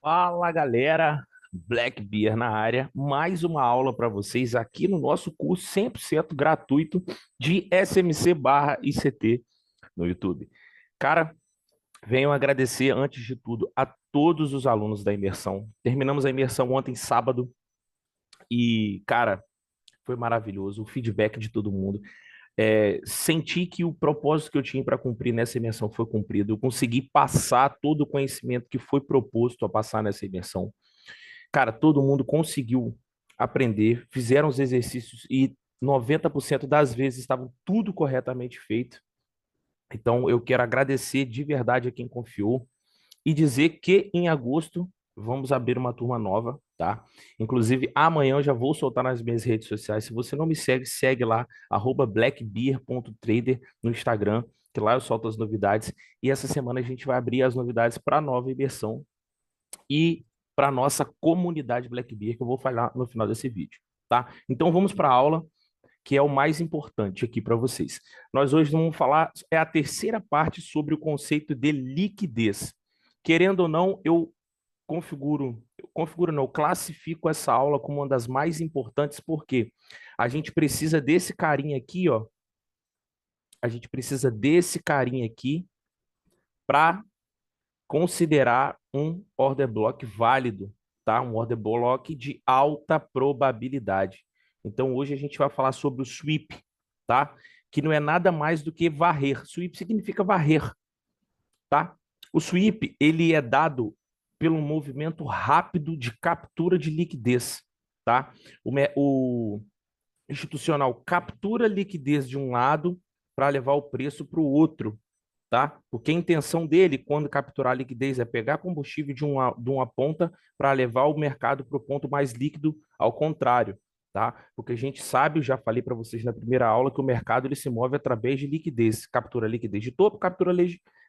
Fala galera, Black Bear na área, mais uma aula para vocês aqui no nosso curso 100% gratuito de SMC/ICT no YouTube. Cara, venho agradecer antes de tudo a todos os alunos da imersão. Terminamos a imersão ontem, sábado, e cara, foi maravilhoso o feedback de todo mundo. Senti que o propósito que eu tinha para cumprir nessa imersão foi cumprido. Eu consegui passar todo o conhecimento que foi proposto a passar nessa imersão. Cara, todo mundo conseguiu aprender, fizeram os exercícios e 90% das vezes estavam tudo corretamente feito. Então, eu quero agradecer de verdade a quem confiou e dizer que em agosto vamos abrir uma turma nova, tá? Inclusive, amanhã eu já vou soltar nas minhas redes sociais. Se você não me segue, segue lá, @blackbeer.trader no Instagram, que lá eu solto as novidades. E essa semana a gente vai abrir as novidades para a nova imersão e para nossa comunidade Black Bear, que eu vou falar no final desse vídeo, tá? Então vamos para a aula, que é o mais importante aqui para vocês. Nós hoje vamos falar, é a terceira parte sobre o conceito de liquidez. Querendo ou não, eu configuro não, eu classifico essa aula como uma das mais importantes, porque a gente precisa desse carinha aqui, ó. A gente precisa desse carinha aqui para considerar um order block válido, tá? Um order block de alta probabilidade. Então, hoje a gente vai falar sobre o sweep, tá? Que não é nada mais do que varrer. Sweep significa varrer, tá? O sweep, ele é dado pelo movimento rápido de captura de liquidez, tá? O institucional captura liquidez de um lado para levar o preço para o outro, tá? Porque a intenção dele, quando capturar a liquidez, é pegar combustível de uma ponta para levar o mercado para o ponto mais líquido, ao contrário, tá? Porque a gente sabe, eu já falei para vocês na primeira aula, que o mercado ele se move através de liquidez, captura liquidez de topo, captura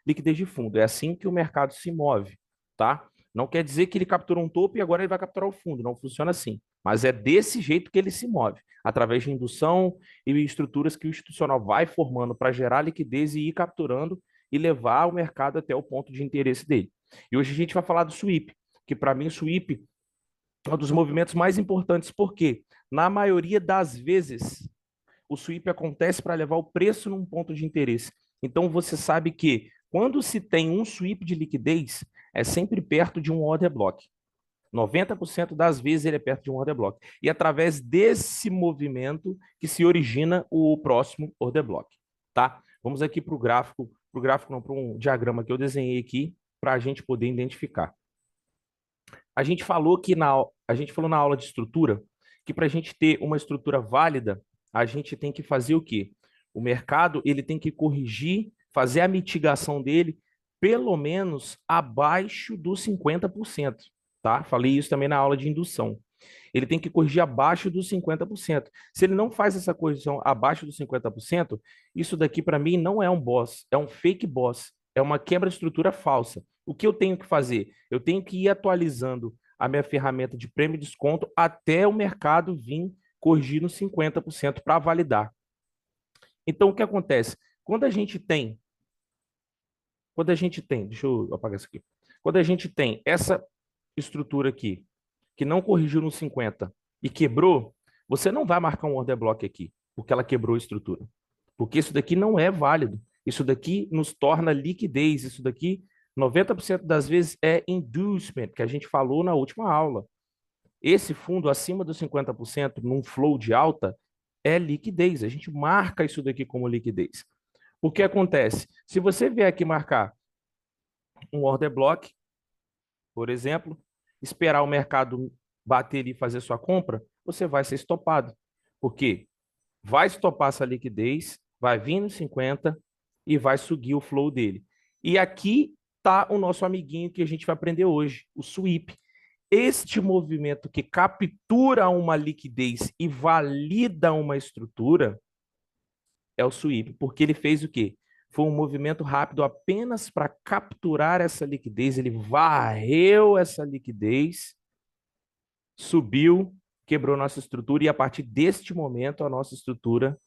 liquidez de fundo. É assim que o mercado se move, tá? Não quer dizer que ele captura um topo e agora ele vai capturar o fundo, não funciona assim. Mas é desse jeito que ele se move, através de indução e estruturas que o institucional vai formando para gerar liquidez e ir capturando e levar o mercado até o ponto de interesse dele. E hoje a gente vai falar do sweep, que para mim o sweep é um dos movimentos mais importantes, porque na maioria das vezes o sweep acontece para levar o preço num ponto de interesse. Então você sabe que quando se tem um sweep de liquidez, é sempre perto de um order block. 90% das vezes ele é perto de um order block. E através desse movimento que se origina o próximo order block, tá? Vamos aqui para o gráfico não, para um diagrama que eu desenhei aqui para a gente poder identificar. A gente falou na aula de estrutura que para a gente ter uma estrutura válida, a gente tem que fazer o quê? O mercado ele tem que corrigir, fazer a mitigação dele pelo menos abaixo dos 50%, tá? Falei isso também na aula de indução. Ele tem que corrigir abaixo dos 50%. Se ele não faz essa correção abaixo dos 50%, isso daqui para mim não é um boss, é um fake boss, é uma quebra de estrutura falsa. O que eu tenho que fazer? Eu tenho que ir atualizando a minha ferramenta de prêmio e desconto até o mercado vir corrigir nos 50% para validar. Então, o que acontece? Deixa eu apagar isso aqui. Quando a gente tem essa estrutura aqui, que não corrigiu no 50 e quebrou, você não vai marcar um order block aqui, porque ela quebrou a estrutura. Porque isso daqui não é válido. Isso daqui nos torna liquidez. Isso daqui, 90% das vezes, é inducement, que a gente falou na última aula. Esse fundo acima dos 50% num flow de alta é liquidez. A gente marca isso daqui como liquidez. O que acontece? Se você vier aqui marcar um order block, por exemplo, esperar o mercado bater e fazer sua compra, você vai ser estopado. Porque vai estopar essa liquidez, vai vir no 50 e vai seguir o flow dele. E aqui está o nosso amiguinho que a gente vai aprender hoje, o sweep. Este movimento que captura uma liquidez e valida uma estrutura é o sweep, porque ele fez o quê? Foi um movimento rápido apenas para capturar essa liquidez, ele varreu essa liquidez, subiu, quebrou nossa estrutura e a partir deste momento a nossa estrutura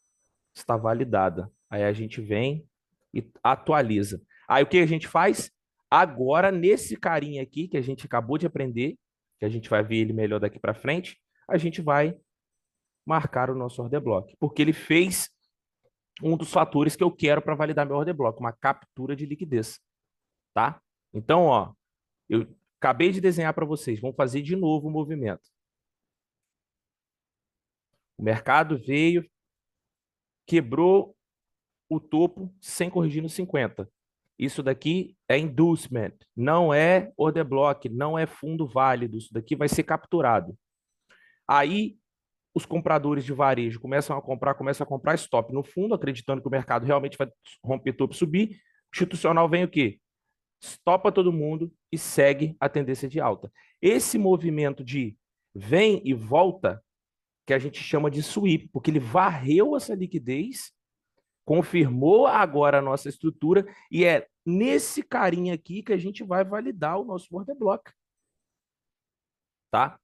está validada. Aí a gente vem e atualiza. Aí o que a gente faz? Agora, nesse carinha aqui, que a gente acabou de aprender, que a gente vai ver ele melhor daqui para frente, a gente vai marcar o nosso order block, porque ele fez um dos fatores que eu quero para validar meu order block, uma captura de liquidez, tá? Então, ó, eu acabei de desenhar para vocês, vamos fazer de novo o movimento. O mercado veio, quebrou o topo sem corrigir no 50. Isso daqui é inducement, não é order block, não é fundo válido, isso daqui vai ser capturado. Aí os compradores de varejo começam a comprar stop no fundo, acreditando que o mercado realmente vai romper topo e subir. O institucional vem o quê? Stopa todo mundo e segue a tendência de alta. Esse movimento de vem e volta, que a gente chama de sweep, porque ele varreu essa liquidez, confirmou agora a nossa estrutura e é nesse carinha aqui que a gente vai validar o nosso order block, tá?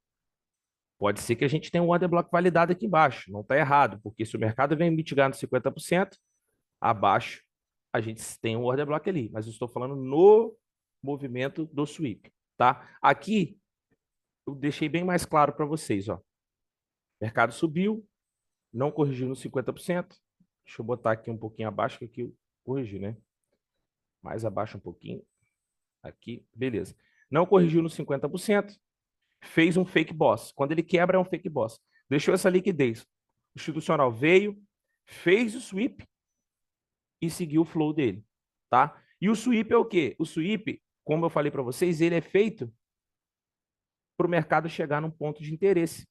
Pode ser que a gente tenha um order block validado aqui embaixo, não está errado, porque se o mercado vem mitigar no 50%, abaixo a gente tem um order block ali, mas eu estou falando no movimento do sweep, tá? Aqui eu deixei bem mais claro para vocês, ó. O mercado subiu, não corrigiu no 50%. Deixa eu botar aqui um pouquinho abaixo, que aqui eu corrigi, né? Mais abaixo um pouquinho. Aqui, beleza. Não corrigiu no 50%, fez um fake boss. Quando ele quebra, é um fake boss. Deixou essa liquidez. O institucional veio, fez o sweep e seguiu o flow dele, tá? E o sweep é o quê? O sweep, como eu falei para vocês, ele é feito para o mercado chegar num ponto de interesse.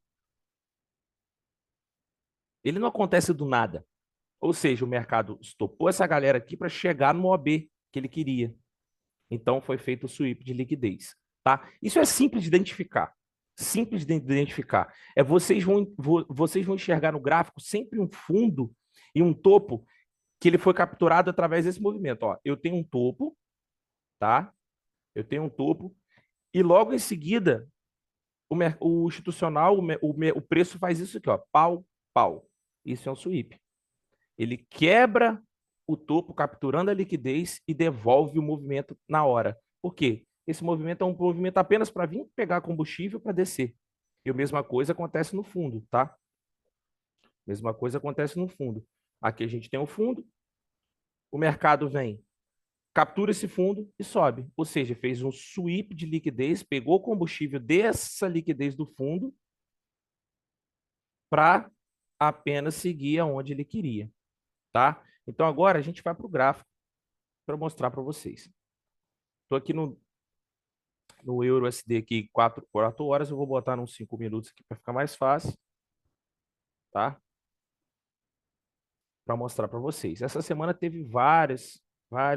Ele não acontece do nada. Ou seja, o mercado estopou essa galera aqui para chegar no OB que ele queria. Então foi feito o sweep de liquidez, tá? Isso é simples de identificar. Simples de identificar. É vocês vão enxergar no gráfico sempre um fundo e um topo que ele foi capturado através desse movimento. Ó, eu tenho um topo, tá? Eu tenho um topo e logo em seguida o institucional, o preço faz isso aqui, ó, pau, pau. Isso é um sweep. Ele quebra o topo, capturando a liquidez e devolve o movimento na hora. Por quê? Esse movimento é um movimento apenas para vir pegar combustível para descer. E a mesma coisa acontece no fundo, tá? Mesma coisa acontece no fundo. Aqui a gente tem o fundo, o mercado vem, captura esse fundo e sobe. Ou seja, fez um sweep de liquidez, pegou o combustível dessa liquidez do fundo para apenas seguir aonde ele queria, tá? Então agora a gente vai para o gráfico para mostrar para vocês. Estou aqui no Euro SD aqui 4 horas, eu vou botar uns 5 minutos aqui para ficar mais fácil, tá? Para mostrar para vocês. Essa semana teve vários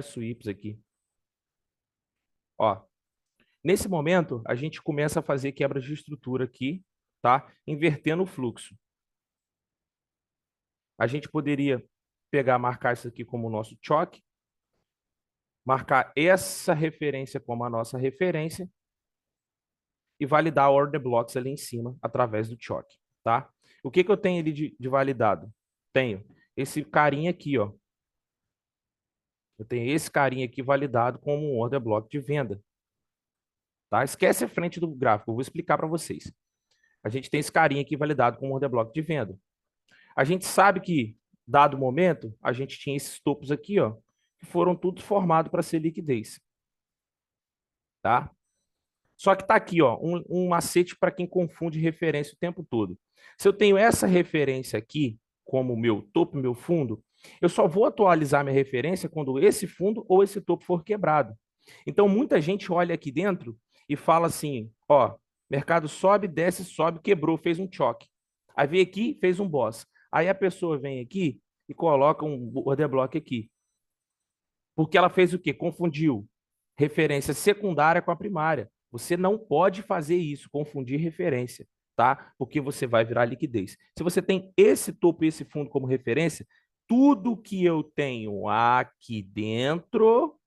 sweeps aqui. Ó, nesse momento, a gente começa a fazer quebras de estrutura aqui, tá? Invertendo o fluxo. A gente poderia pegar, marcar isso aqui como o nosso choque, marcar essa referência como a nossa referência e validar order blocks ali em cima através do choque, tá? O que eu tenho ali de validado? Tenho esse carinha aqui, ó. Eu tenho esse carinha aqui validado como um order block de venda, tá? Esquece a frente do gráfico, eu vou explicar para vocês. A gente tem esse carinha aqui validado como um order block de venda. A gente sabe que, dado o momento, a gente tinha esses topos aqui, ó, que foram tudo formados para ser liquidez, tá? Só que tá aqui, ó, um macete para quem confunde referência o tempo todo. Se eu tenho essa referência aqui como meu topo, meu fundo, eu só vou atualizar minha referência quando esse fundo ou esse topo for quebrado. Então, muita gente olha aqui dentro e fala assim, ó, mercado sobe, desce, sobe, quebrou, fez um choque. Aí vem aqui, fez um boss. Aí a pessoa vem aqui e coloca um order block aqui. Porque ela fez o quê? Confundiu referência secundária com a primária. Você não pode fazer isso, confundir referência, tá? Porque você vai virar liquidez. Se você tem esse topo e esse fundo como referência, tudo que eu tenho aqui dentro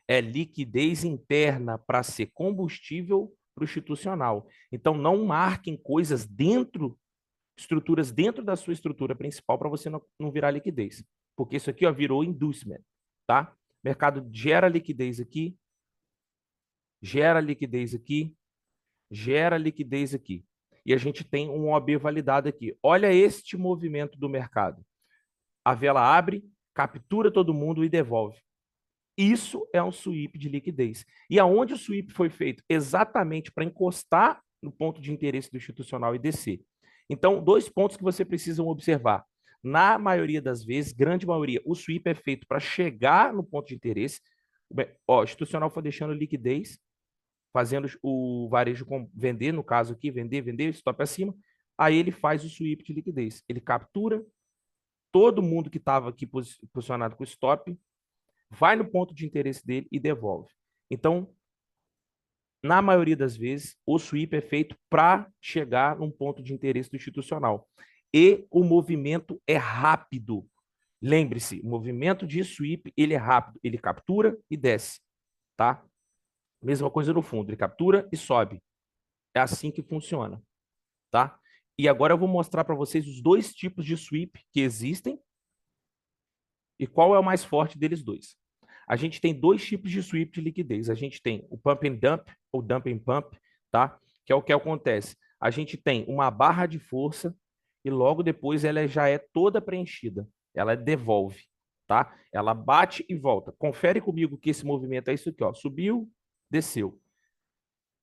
é liquidez interna para ser combustível para o institucional. Então, não marquem coisas dentro, estruturas dentro da sua estrutura principal para você não virar liquidez. Porque isso aqui ó, virou inducement, tá? O mercado gera liquidez aqui, gera liquidez aqui, gera liquidez aqui. E a gente tem um OB validado aqui. Olha este movimento do mercado. A vela abre, captura todo mundo e devolve. Isso é um sweep de liquidez. E aonde o sweep foi feito? Exatamente para encostar no ponto de interesse do institucional e descer. Então, dois pontos que você precisa observar. Na maioria das vezes, grande maioria, o sweep é feito para chegar no ponto de interesse. Ó, o institucional foi deixando liquidez, fazendo o varejo vender, no caso aqui, vender, stop acima. Aí ele faz o sweep de liquidez. Ele captura todo mundo que estava aqui posicionado com stop, vai no ponto de interesse dele e devolve. Então, na maioria das vezes, o sweep é feito para chegar num ponto de interesse do institucional. E o movimento é rápido. Lembre-se, o movimento de sweep, ele é rápido. Ele captura e desce, tá? Mesma coisa no fundo, ele captura e sobe. É assim que funciona, tá? E agora eu vou mostrar para vocês os dois tipos de sweep que existem e qual é o mais forte deles dois. A gente tem dois tipos de sweep de liquidez. A gente tem o pump and dump, ou dump and pump, tá? Que é o que acontece. A gente tem uma barra de força e logo depois ela já é toda preenchida. Ela devolve, tá? Ela bate e volta. Confere comigo que esse movimento é isso aqui, ó. Subiu, desceu.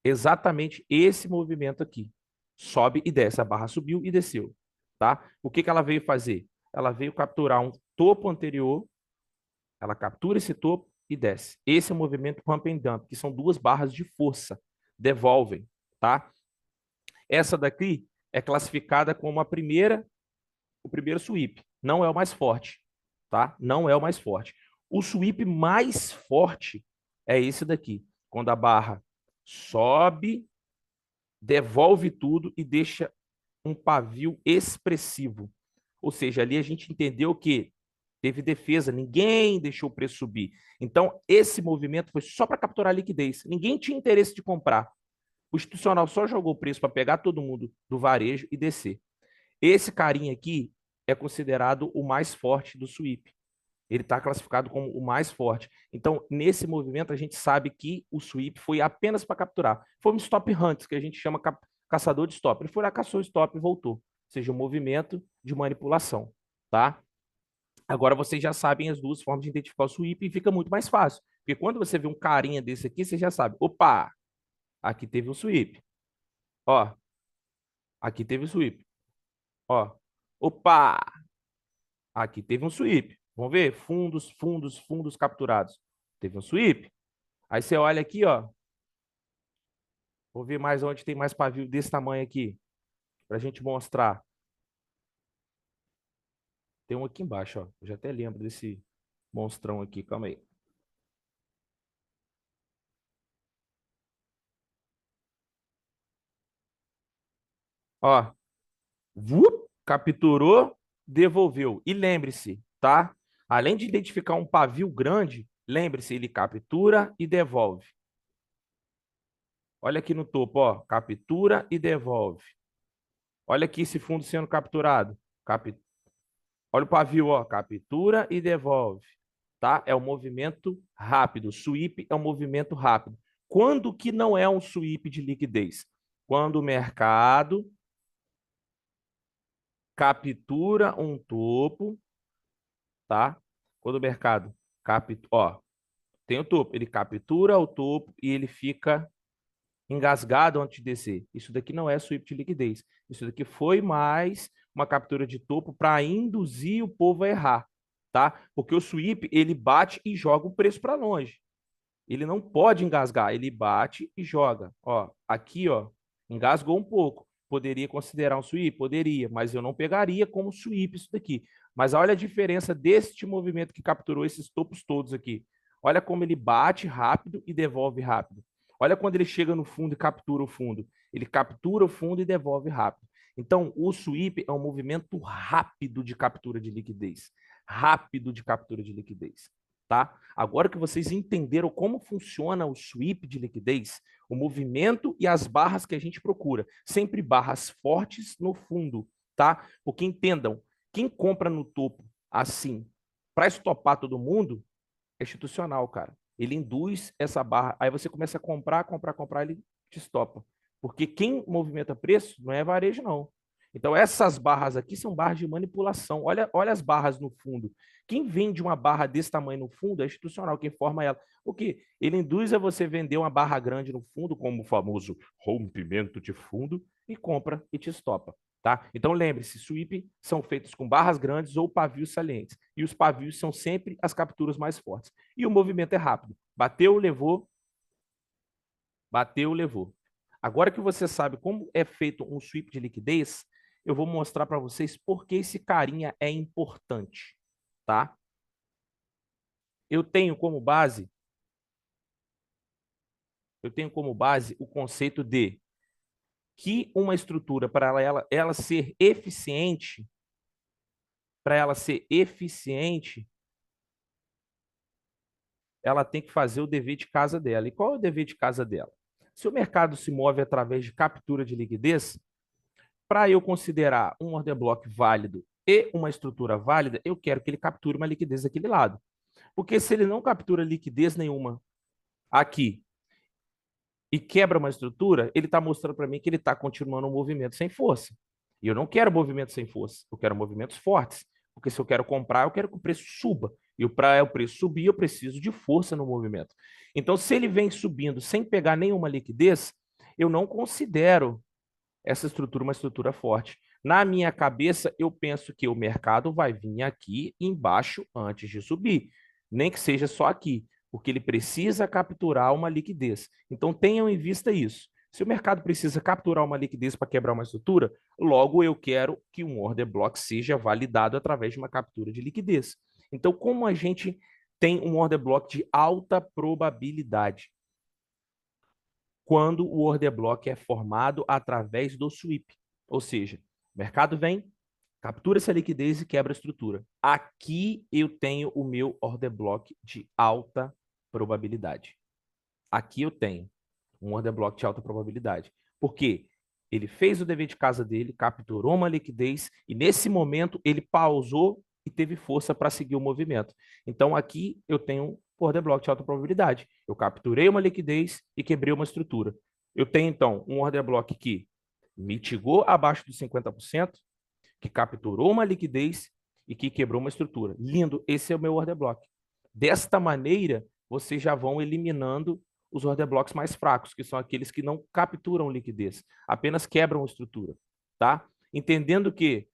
Exatamente esse movimento aqui. Sobe e desce. A barra subiu e desceu, tá? O que que ela veio fazer? Ela veio capturar um topo anterior. Ela captura esse topo e desce. Esse é o movimento pump and dump, que são duas barras de força. Devolvem, tá? Essa daqui é classificada como o primeiro sweep. Não é o mais forte, tá? Não é o mais forte. O sweep mais forte é esse daqui. Quando a barra sobe, devolve tudo e deixa um pavio expressivo. Ou seja, ali a gente entendeu que teve defesa, ninguém deixou o preço subir. Então, esse movimento foi só para capturar liquidez. Ninguém tinha interesse de comprar. O institucional só jogou o preço para pegar todo mundo do varejo e descer. Esse carinha aqui é considerado o mais forte do sweep. Ele está classificado como o mais forte. Então, nesse movimento, a gente sabe que o sweep foi apenas para capturar. Foi um stop hunt, que a gente chama caçador de stop. Ele foi lá, caçou o stop e voltou. Ou seja, um movimento de manipulação, tá? Agora vocês já sabem as duas formas de identificar o sweep e fica muito mais fácil. Porque quando você vê um carinha desse aqui, você já sabe. Opa, aqui teve um sweep. Ó, aqui teve um sweep. Ó, opa, aqui teve um sweep. Vamos ver? Fundos capturados. Teve um sweep. Aí você olha aqui, ó. Vou ver mais onde tem mais pavio desse tamanho aqui. Pra gente mostrar. Tem um aqui embaixo, ó. Eu já até lembro desse monstrão aqui. Calma aí. Ó, capturou, devolveu. E lembre-se, tá? Além de identificar um pavio grande, lembre-se, ele captura e devolve. Olha aqui no topo, ó, captura e devolve. Olha aqui esse fundo sendo capturado. Olha o pavio, ó, captura e devolve, tá? É um movimento rápido. Sweep é um movimento rápido. Quando que não é um sweep de liquidez? Quando o mercado captura um topo, tá? Quando o mercado ó, tem o topo, ele captura o topo e ele fica engasgado antes de descer. Isso daqui não é sweep de liquidez. Isso daqui foi mais uma captura de topo para induzir o povo a errar, tá? Porque o sweep, ele bate e joga o preço para longe. Ele não pode engasgar, ele bate e joga. Ó, aqui, ó, engasgou um pouco. Poderia considerar um sweep? Poderia, mas eu não pegaria como sweep isso daqui. Mas olha a diferença deste movimento que capturou esses topos todos aqui. Olha como ele bate rápido e devolve rápido. Olha quando ele chega no fundo e captura o fundo. Ele captura o fundo e devolve rápido. Então, o sweep é um movimento rápido de captura de liquidez. Rápido de captura de liquidez. Tá? Agora que vocês entenderam como funciona o sweep de liquidez, o movimento e as barras que a gente procura, sempre barras fortes no fundo, tá? Porque entendam, quem compra no topo assim, para estopar todo mundo, é institucional, cara. Ele induz essa barra. Aí você começa a comprar, comprar, comprar, ele te estopa. Porque quem movimenta preço não é varejo, não. Então, essas barras aqui são barras de manipulação. Olha as barras no fundo. Quem vende uma barra desse tamanho no fundo é institucional, quem forma ela. O que? Ele induz a você vender uma barra grande no fundo, como o famoso rompimento de fundo, e compra e te estopa. Tá? Então, lembre-se, sweep são feitos com barras grandes ou pavios salientes. E os pavios são sempre as capturas mais fortes. E o movimento é rápido. Bateu, levou. Bateu, levou. Agora que você sabe como é feito um sweep de liquidez, eu vou mostrar para vocês por que esse carinha é importante, tá? Eu tenho como base, o conceito de que uma estrutura para ela ser eficiente, ela tem que fazer o dever de casa dela. E qual é o dever de casa dela? Se o mercado se move através de captura de liquidez, para eu considerar um order block válido e uma estrutura válida, eu quero que ele capture uma liquidez daquele lado. Porque se ele não captura liquidez nenhuma aqui e quebra uma estrutura, ele está mostrando para mim que ele está continuando um movimento sem força. E eu não quero movimento sem força, eu quero movimentos fortes. Porque se eu quero comprar, eu quero que o preço suba. E para o preço subir, eu preciso de força no movimento. Então, se ele vem subindo sem pegar nenhuma liquidez, eu não considero essa estrutura uma estrutura forte. Na minha cabeça, eu penso que o mercado vai vir aqui embaixo antes de subir, nem que seja só aqui, porque ele precisa capturar uma liquidez. Então, tenham em vista isso. Se o mercado precisa capturar uma liquidez para quebrar uma estrutura, logo eu quero que um order block seja validado através de uma captura de liquidez. Então, como a gente tem um order block de alta probabilidade? Quando o order block é formado através do sweep. Ou seja, o mercado vem, captura essa liquidez e quebra a estrutura. Aqui eu tenho o meu order block de alta probabilidade. Aqui eu tenho um order block de alta probabilidade. Por quê? Ele fez o dever de casa dele, capturou uma liquidez e nesse momento ele pausou e teve força para seguir o movimento. Então aqui eu tenho um order block de alta probabilidade. Eu capturei uma liquidez e quebrei uma estrutura. Eu tenho então um order block que mitigou abaixo dos 50%, que capturou uma liquidez e que quebrou uma estrutura. Lindo, esse é o meu order block. Desta maneira, vocês já vão eliminando os order blocks mais fracos, que são aqueles que não capturam liquidez, apenas quebram a estrutura, tá? Entendendo que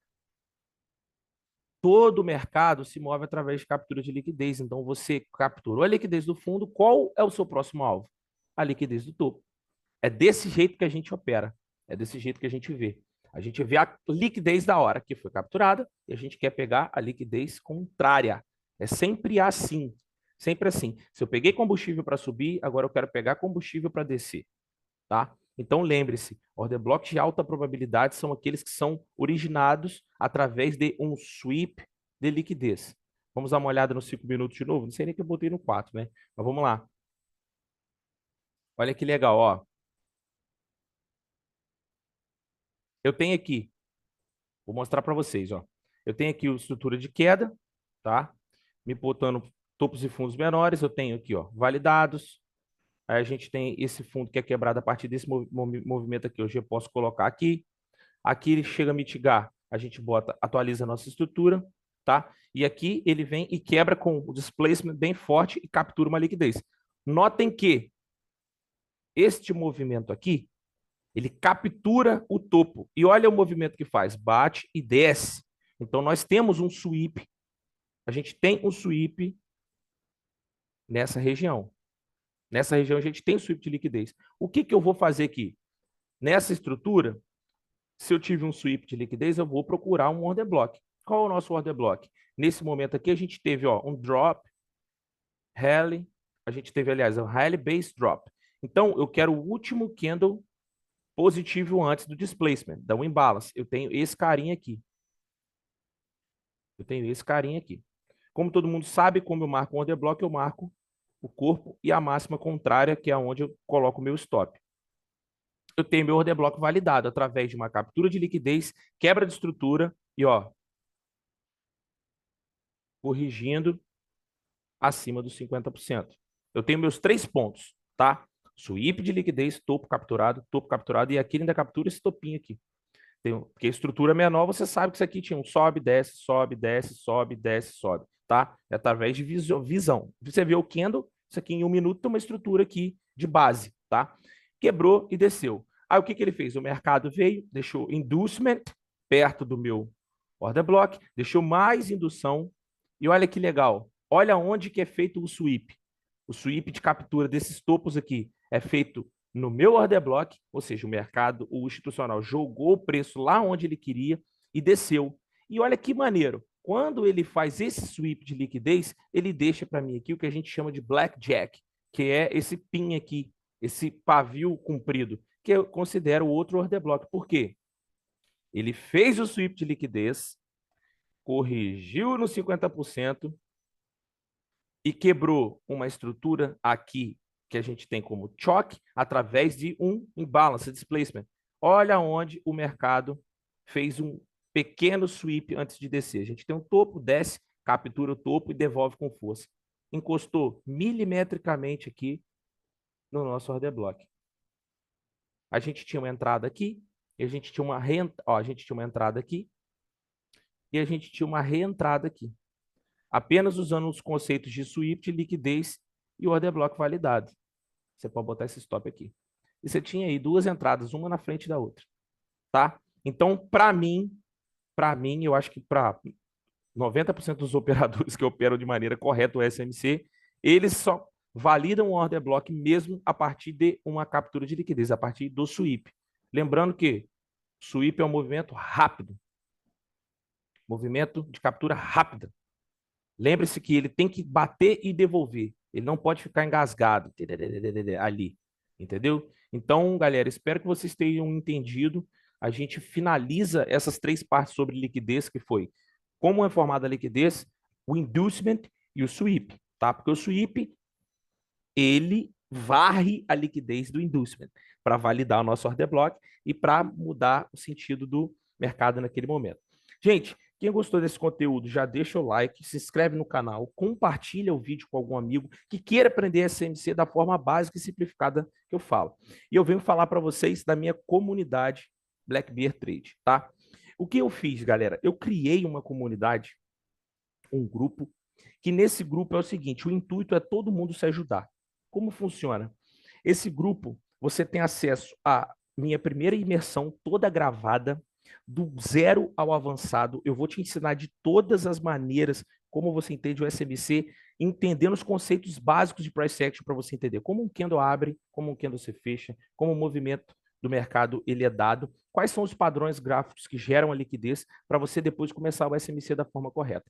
todo o mercado se move através de captura de liquidez. Então, você capturou a liquidez do fundo, qual é o seu próximo alvo? A liquidez do topo. É desse jeito que a gente opera, é desse jeito que a gente vê. A gente vê a liquidez da hora que foi capturada e a gente quer pegar a liquidez contrária. É sempre assim. Sempre assim. Se eu peguei combustível para subir, agora eu quero pegar combustível para descer, tá? Então lembre-se, order blocks de alta probabilidade são aqueles que são originados através de um sweep de liquidez. Vamos dar uma olhada nos 5 minutos de novo? Não sei nem que eu botei no 4, né? Mas vamos lá. Olha que legal, ó. Eu tenho aqui, vou mostrar para vocês, ó. Eu tenho aqui a estrutura de queda, tá? Me botando topos e fundos menores, eu tenho aqui, ó, validados. Aí a gente tem esse fundo que é quebrado a partir desse movimento aqui, hoje eu posso colocar aqui. Aqui ele chega a mitigar, a gente bota, atualiza a nossa estrutura, tá? E aqui ele vem e quebra com o displacement bem forte e captura uma liquidez. Notem que este movimento aqui, ele captura o topo. E olha o movimento que faz, bate e desce. Então nós temos um sweep, a gente tem um sweep nessa região. Nessa região a gente tem sweep de liquidez. O que eu vou fazer aqui? Nessa estrutura, se eu tive um sweep de liquidez, eu vou procurar um order block. Qual é o nosso order block? Nesse momento aqui, a gente teve ó, um drop, rally, a gente teve, aliás, um rally base drop. Então, eu quero o último candle positivo antes do displacement, da imbalance. Eu tenho esse carinha aqui. Eu tenho esse carinha aqui. Como todo mundo sabe, como eu marco um order block, eu marco o corpo e a máxima contrária, que é onde eu coloco o meu stop. Eu tenho meu order block validado através de uma captura de liquidez, quebra de estrutura e ó, corrigindo acima dos 50%. Eu tenho meus 3 pontos, tá? Sweep de liquidez, topo capturado, e aqui ele ainda captura esse topinho aqui. Porque a estrutura menor, você sabe que isso aqui tinha um sobe, desce, sobe, desce, sobe, desce, sobe, tá? É através de visão. Você vê o candle, isso aqui em 1 minuto tem uma estrutura aqui de base, tá? Quebrou e desceu. Aí o que ele fez? O mercado veio, deixou inducement perto do meu order block, deixou mais indução, e olha que legal. Olha onde que é feito o sweep. O sweep de captura desses topos aqui é feito no meu order block, ou seja, o mercado, o institucional jogou o preço lá onde ele queria e desceu. E olha que maneiro. Quando ele faz esse sweep de liquidez, ele deixa para mim aqui o que a gente chama de blackjack, que é esse pin aqui, esse pavio comprido, que eu considero outro order block. Por quê? Ele fez o sweep de liquidez, corrigiu no 50% e quebrou uma estrutura aqui que a gente tem como choque através de um imbalance displacement. Olha onde o mercado fez um pequeno sweep antes de descer. A gente tem um topo, desce, captura o topo e devolve com força. Encostou milimetricamente aqui no nosso order block. A gente tinha uma entrada aqui, e a gente tinha uma a gente tinha uma entrada aqui e a gente tinha uma reentrada aqui. Apenas usando os conceitos de sweep, liquidez e order block validado. Você pode botar esse stop aqui. E você tinha aí 2 entradas, uma na frente da outra, tá? Então, para mim, eu acho que para 90% dos operadores que operam de maneira correta o SMC, eles só validam o order block mesmo a partir de uma captura de liquidez, a partir do sweep. Lembrando que sweep é um movimento rápido, movimento de captura rápida. Lembre-se que ele tem que bater e devolver. Ele não pode ficar engasgado ali. Entendeu? Então, galera, espero que vocês tenham entendido. A gente finaliza essas 3 partes sobre liquidez, que foi como é formada a liquidez, o inducement e o sweep, tá? Porque o sweep, ele varre a liquidez do inducement para validar o nosso order block e para mudar o sentido do mercado naquele momento. Gente, quem gostou desse conteúdo, já deixa o like, se inscreve no canal, compartilha o vídeo com algum amigo que queira aprender SMC da forma básica e simplificada que eu falo. E eu venho falar para vocês da minha comunidade Black Bear Trade, tá? O que eu fiz, galera? Eu criei uma comunidade, um grupo, que nesse grupo é o seguinte, o intuito é todo mundo se ajudar. Como funciona? Esse grupo, você tem acesso à minha primeira imersão toda gravada, do zero ao avançado. Eu vou te ensinar de todas as maneiras como você entende o SMC, entendendo os conceitos básicos de price action para você entender como um candle abre, como um candle se fecha, como o movimento do mercado ele é dado, quais são os padrões gráficos que geram a liquidez para você depois começar o SMC da forma correta.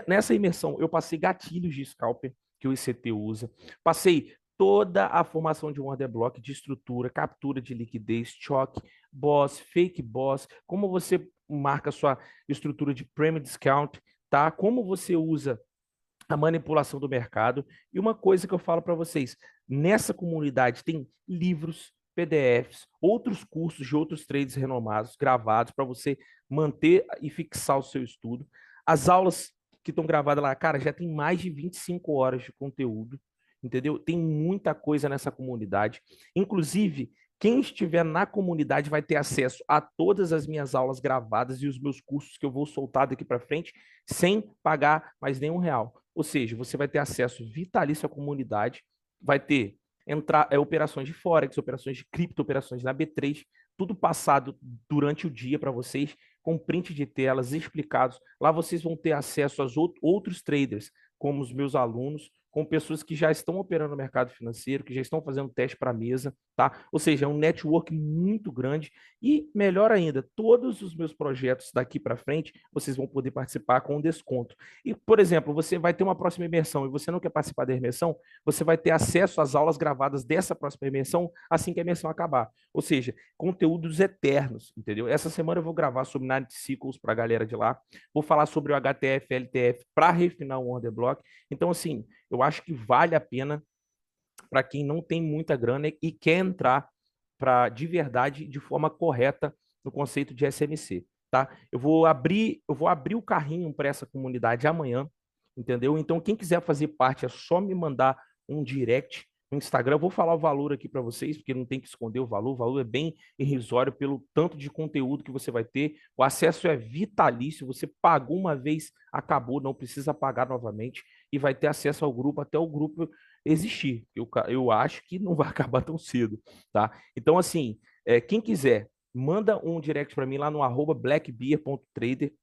Nessa imersão, eu passei gatilhos de scalper que o ICT usa, passei toda a formação de um order block de estrutura, captura de liquidez, choque, boss, fake boss, como você marca sua estrutura de premium discount, tá? Como você usa a manipulação do mercado. E uma coisa que eu falo para vocês, nessa comunidade tem livros, PDFs, outros cursos de outros trades renomados, gravados, para você manter e fixar o seu estudo. As aulas que estão gravadas lá, cara, já tem mais de 25 horas de conteúdo, entendeu? Tem muita coisa nessa comunidade. Inclusive, quem estiver na comunidade vai ter acesso a todas as minhas aulas gravadas e os meus cursos que eu vou soltar daqui para frente, sem pagar mais nenhum real. Ou seja, você vai ter acesso vitalício à comunidade, vai ter operações de Forex, operações de cripto, operações na B3, tudo passado durante o dia para vocês, com print de telas explicados. Lá vocês vão ter acesso aos outros traders, como os meus alunos, com pessoas que já estão operando no mercado financeiro, que já estão fazendo teste para a mesa, tá? Ou seja, é um network muito grande e, melhor ainda, todos os meus projetos daqui para frente, vocês vão poder participar com desconto. E, por exemplo, você vai ter uma próxima imersão e você não quer participar da imersão, você vai ter acesso às aulas gravadas dessa próxima imersão assim que a imersão acabar. Ou seja, conteúdos eternos, entendeu? Essa semana eu vou gravar sobre Night Cycles para a galera de lá, vou falar sobre o HTF, LTF para refinar o order block. Então, assim, eu acho que vale a pena para quem não tem muita grana e quer entrar para de verdade, de forma correta no conceito de SMC, tá? Eu vou abrir o carrinho para essa comunidade amanhã, entendeu? Então, quem quiser fazer parte, é só me mandar um direct no Instagram. Eu vou falar o valor aqui para vocês, porque não tem que esconder o valor é bem irrisório pelo tanto de conteúdo que você vai ter. O acesso é vitalício, você pagou uma vez, acabou, não precisa pagar novamente e vai ter acesso ao grupo até o grupo existir. Eu acho que não vai acabar tão cedo, tá? Então, assim, quem quiser, manda um direct para mim lá no @blackbeer.trader,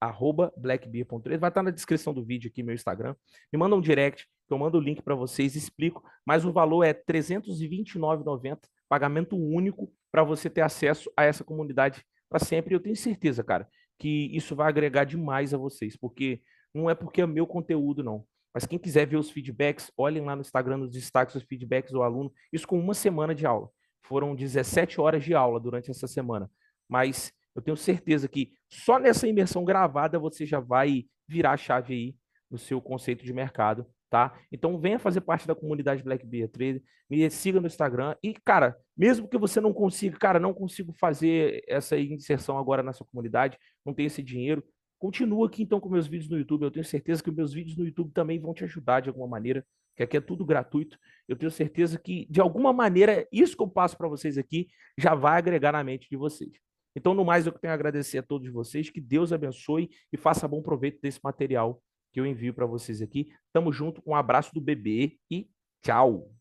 @blackbeer.trader, vai estar na descrição do vídeo aqui, meu Instagram. Me manda um direct, que eu mando o link para vocês, explico, mas o valor é R$ 329,90, pagamento único, para você ter acesso a essa comunidade para sempre. E eu tenho certeza, cara, que isso vai agregar demais a vocês, porque não é porque é meu conteúdo, não. Mas quem quiser ver os feedbacks, olhem lá no Instagram, nos destaques, os feedbacks do aluno. Isso com uma semana de aula. Foram 17 horas de aula durante essa semana. Mas eu tenho certeza que só nessa imersão gravada você já vai virar a chave aí no seu conceito de mercado, tá? Então venha fazer parte da comunidade Black Bear Trader, me siga no Instagram e, cara, mesmo que você não consiga, cara, não consigo fazer essa inserção agora nessa comunidade, não tenho esse dinheiro, continua aqui então com meus vídeos no YouTube. Eu tenho certeza que os meus vídeos no YouTube também vão te ajudar de alguma maneira, que aqui é tudo gratuito. Eu tenho certeza que, de alguma maneira, isso que eu passo para vocês aqui já vai agregar na mente de vocês. Então, no mais, eu tenho a agradecer a todos vocês, que Deus abençoe e faça bom proveito desse material que eu envio para vocês aqui. Tamo junto, um abraço do bebê e tchau!